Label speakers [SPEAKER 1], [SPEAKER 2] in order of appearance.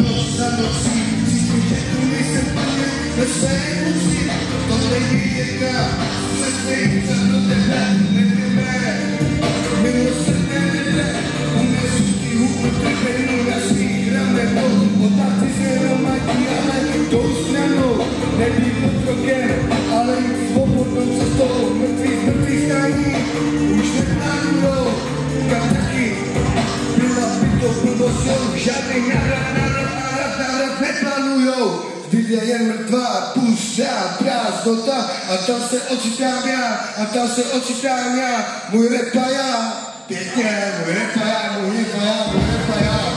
[SPEAKER 1] noc za nocí, cítím, že tu nejsem plně ve své emoci. To není jedna, přesně se do tebe nevíme. Milosrdné lidé, unesu ti hůl trpení na svých ramenou. Otáci se hromadí, ale tou stranou. Nebýt otrokem, ale jít svobodnou cestou. Mrtvých stání, už neplánují. Kam taky byla by to blbostou, žádný návrat neplánujou. Vždyť je jen mrtvá, pustá prázdnota a tam se ocitám já, a tam se ocitám já. Můj repa já, pěkně, můj repa já, můj repa já, můj repa já.